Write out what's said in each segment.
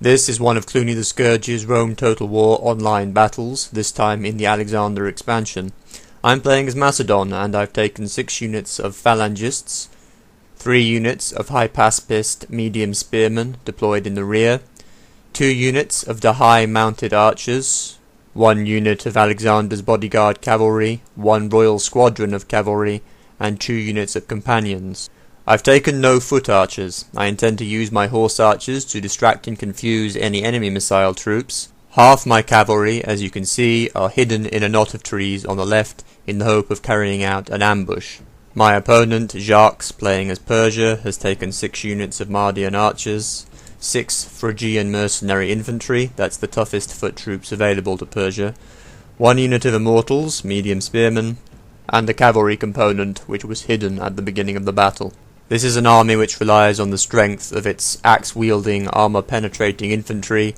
This is one of Cluny the Scourge's Rome Total War online battles, this time in the Alexander expansion. I'm playing as Macedon, and I've taken 6 units of phalangists, 3 units of high-pacifist medium spearmen deployed in the rear, 2 units of the high-mounted archers, 1 unit of Alexander's bodyguard cavalry, 1 royal squadron of cavalry, and 2 units of companions. I've taken no foot archers. I intend to use my horse archers to distract and confuse any enemy missile troops. Half my cavalry, as you can see, are hidden in a knot of trees on the left in the hope of carrying out an ambush. My opponent, Jacques, playing as Persia, has taken 6 units of Macedonian archers, 6 Phrygian mercenary infantry, that's the toughest foot troops available to Persia, 1 unit of immortals, medium spearmen, and a cavalry component which was hidden at the beginning of the battle. This is an army which relies on the strength of its axe-wielding, armor-penetrating infantry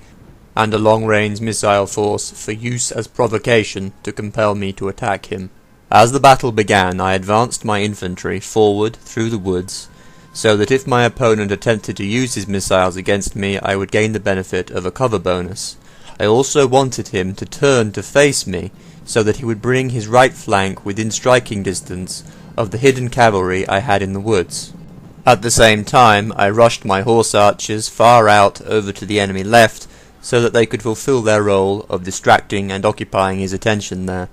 and a long-range missile force for use as provocation to compel me to attack him. As the battle began, I advanced my infantry forward through the woods, so that if my opponent attempted to use his missiles against me, I would gain the benefit of a cover bonus. I also wanted him to turn to face me, so that he would bring his right flank within striking distance of the hidden cavalry I had in the woods. At the same time, I rushed my horse archers far out over to the enemy left, so that they could fulfill their role of distracting and occupying his attention there.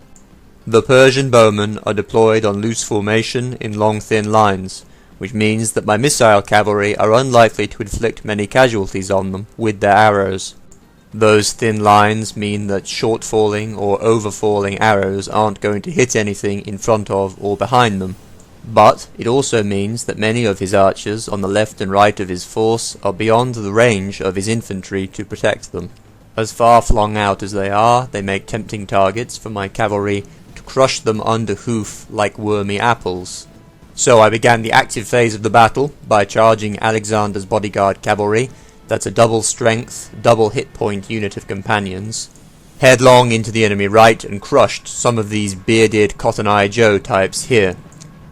The Persian bowmen are deployed on loose formation in long thin lines, which means that my missile cavalry are unlikely to inflict many casualties on them with their arrows. Those thin lines mean that short-falling or over-falling arrows aren't going to hit anything in front of or behind them. But it also means that many of his archers on the left and right of his force are beyond the range of his infantry to protect them. As far flung out as they are, they make tempting targets for my cavalry to crush them under hoof like wormy apples. So I began the active phase of the battle by charging Alexander's bodyguard cavalry, that's a double strength, double hit point unit of companions, headlong into the enemy right and crushed some of these bearded Cotton Eye Joe types here.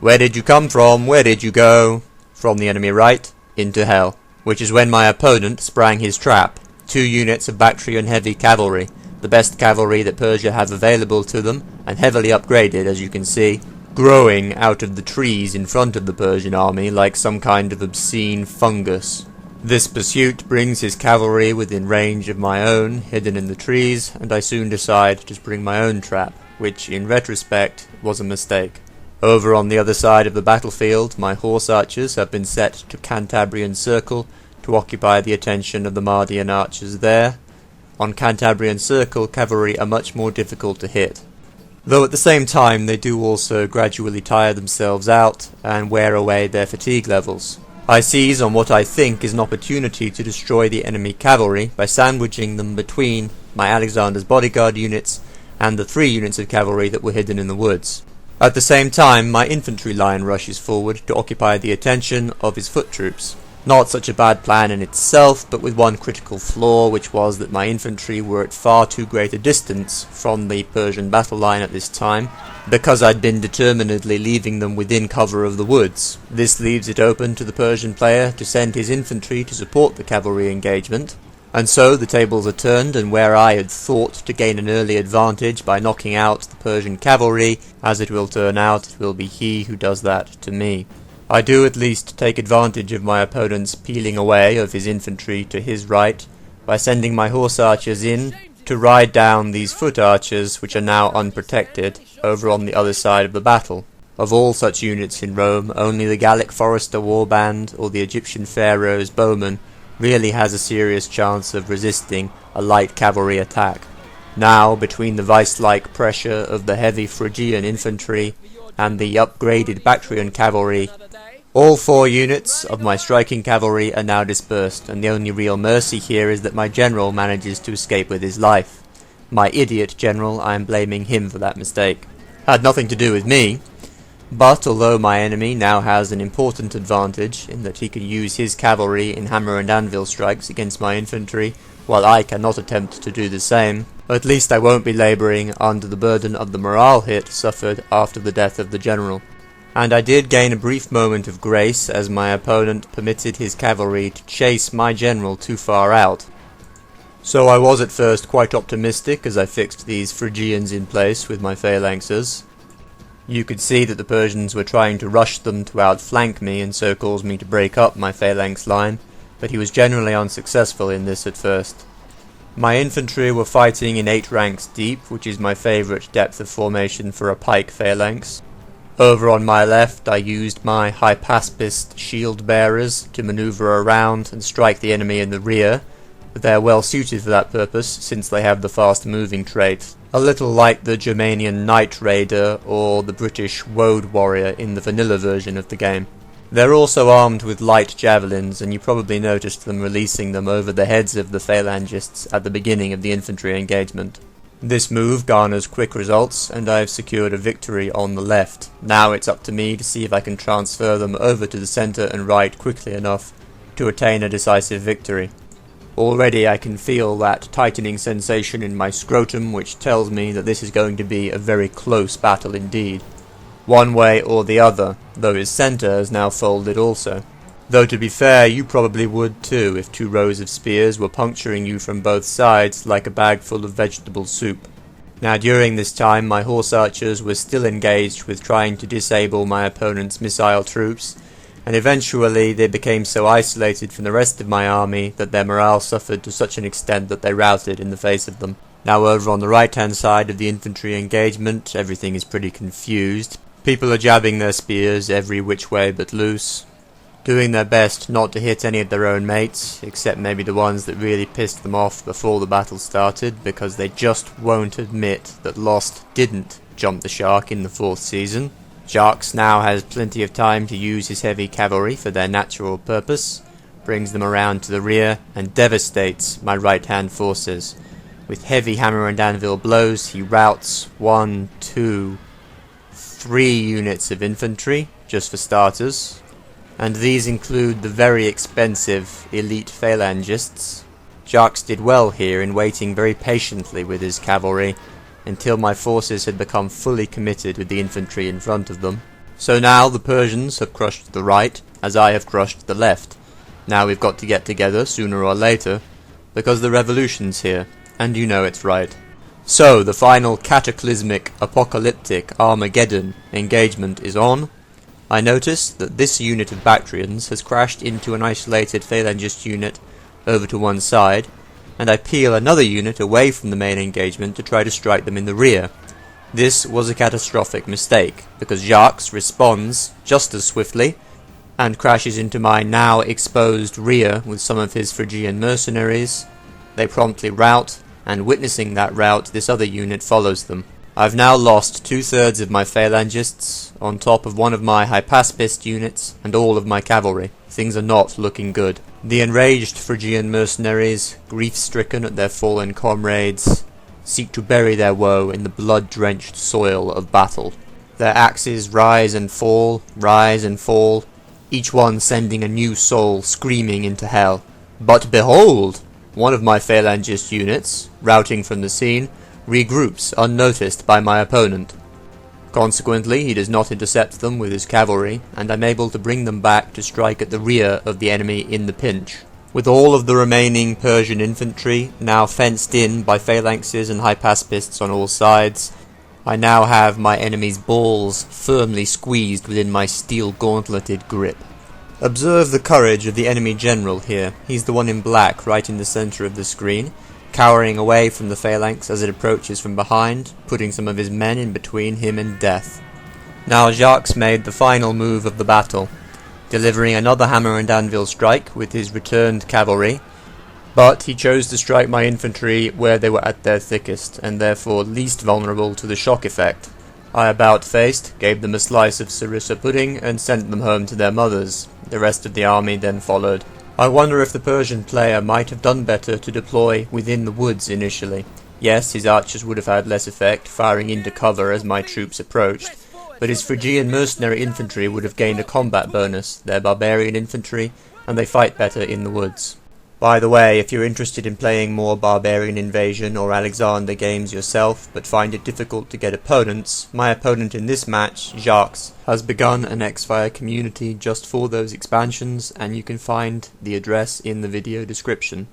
Where did you come from? Where did you go? From the enemy right, into hell. Which is when my opponent sprang his trap. 2 units of Bactrian heavy cavalry, the best cavalry that Persia have available to them, and heavily upgraded, as you can see, growing out of the trees in front of the Persian army like some kind of obscene fungus. This pursuit brings his cavalry within range of my own, hidden in the trees, and I soon decide to spring my own trap, which, in retrospect, was a mistake. Over on the other side of the battlefield, my horse archers have been set to Cantabrian Circle to occupy the attention of the Macedonian archers there. On Cantabrian Circle, cavalry are much more difficult to hit, though at the same time they do also gradually tire themselves out and wear away their fatigue levels. I seize on what I think is an opportunity to destroy the enemy cavalry by sandwiching them between my Alexander's bodyguard units and the 3 units of cavalry that were hidden in the woods. At the same time, my infantry line rushes forward to occupy the attention of his foot troops. Not such a bad plan in itself, but with one critical flaw, which was that my infantry were at far too great a distance from the Persian battle line at this time, because I'd been determinedly leaving them within cover of the woods. This leaves it open to the Persian player to send his infantry to support the cavalry engagement, and so the tables are turned, and where I had thought to gain an early advantage by knocking out the Persian cavalry, as it will turn out, it will be he who does that to me. I do at least take advantage of my opponent's peeling away of his infantry to his right, by sending my horse archers in to ride down these foot archers, which are now unprotected, over on the other side of the battle. Of all such units in Rome, only the Gallic Forester warband or the Egyptian Pharaoh's bowmen really has a serious chance of resisting a light cavalry attack. Now, between the vice-like pressure of the heavy Phrygian infantry and the upgraded Bactrian cavalry, all 4 units of my striking cavalry are now dispersed, and the only real mercy here is that my general manages to escape with his life. My idiot general, I am blaming him for that mistake. Had nothing to do with me. But although my enemy now has an important advantage in that he can use his cavalry in hammer and anvil strikes against my infantry, while I cannot attempt to do the same, at least I won't be labouring under the burden of the morale hit suffered after the death of the general. And I did gain a brief moment of grace as my opponent permitted his cavalry to chase my general too far out. So I was at first quite optimistic as I fixed these Phrygians in place with my phalanxes. You could see that the Persians were trying to rush them to outflank me and so cause me to break up my phalanx line, but he was generally unsuccessful in this at first. My infantry were fighting in 8 ranks deep, which is my favourite depth of formation for a pike phalanx. Over on my left I used my hypaspist shield bearers to manoeuvre around and strike the enemy in the rear, but they are well suited for that purpose since they have the fast moving trait, a little like the Germanian Knight Raider or the British Woad Warrior in the vanilla version of the game. They're also armed with light javelins, and you probably noticed them releasing them over the heads of the phalangists at the beginning of the infantry engagement. This move garners quick results, and I've secured a victory on the left. Now it's up to me to see if I can transfer them over to the centre and right quickly enough to attain a decisive victory. Already I can feel that tightening sensation in my scrotum which tells me that this is going to be a very close battle indeed. One way or the other, though his centre has now folded also. Though to be fair, you probably would too if 2 rows of spears were puncturing you from both sides like a bag full of vegetable soup. Now during this time my horse archers were still engaged with trying to disable my opponent's missile troops, and eventually they became so isolated from the rest of my army that their morale suffered to such an extent that they routed in the face of them. Now over on the right hand side of the infantry engagement everything is pretty confused. People are jabbing their spears every which way but loose, doing their best not to hit any of their own mates, except maybe the ones that really pissed them off before the battle started, because they just won't admit that Lost didn't jump the shark in the 4th season. Jacques now has plenty of time to use his heavy cavalry for their natural purpose, brings them around to the rear, and devastates my right-hand forces. With heavy hammer and anvil blows, he routs 1, 2, 3 units of infantry, just for starters, and these include the very expensive elite phalangists. Jacques did well here in waiting very patiently with his cavalry until my forces had become fully committed with the infantry in front of them. So now the Persians have crushed the right, as I have crushed the left. Now we've got to get together sooner or later, because the revolution's here, and you know it's right. So the final cataclysmic, apocalyptic Armageddon engagement is on. I notice that this unit of Bactrians has crashed into an isolated phalangist unit over to one side, and I peel another unit away from the main engagement to try to strike them in the rear. This was a catastrophic mistake, because Jacques responds just as swiftly, and crashes into my now exposed rear with some of his Phrygian mercenaries. They promptly rout, and witnessing that rout, this other unit follows them. I've now lost 2/3 of my phalangists, on top of one of my hypaspist units, and all of my cavalry. Things are not looking good. The enraged Phrygian mercenaries, grief-stricken at their fallen comrades, seek to bury their woe in the blood-drenched soil of battle. Their axes rise and fall, each one sending a new soul screaming into hell. But behold! One of my phalangist units, routing from the scene, regroups unnoticed by my opponent. Consequently, he does not intercept them with his cavalry, and I'm able to bring them back to strike at the rear of the enemy in the pinch. With all of the remaining Persian infantry now fenced in by phalanxes and hypaspists on all sides, I now have my enemy's balls firmly squeezed within my steel-gauntleted grip. Observe the courage of the enemy general here. He's the one in black right in the centre of the screen, cowering away from the phalanx as it approaches from behind, putting some of his men in between him and death. Now Jacques made the final move of the battle, delivering another hammer and anvil strike with his returned cavalry, but he chose to strike my infantry where they were at their thickest, and therefore least vulnerable to the shock effect. I about-faced, gave them a slice of sarissa pudding, and sent them home to their mothers. The rest of the army then followed. I wonder if the Persian player might have done better to deploy within the woods initially. Yes, his archers would have had less effect, firing into cover as my troops approached, but his Phrygian mercenary infantry would have gained a combat bonus, their barbarian infantry, and they fight better in the woods. By the way, if you're interested in playing more Barbarian Invasion or Alexander games yourself, but find it difficult to get opponents, my opponent in this match, Jacques, has begun an Xfire community just for those expansions, and you can find the address in the video description.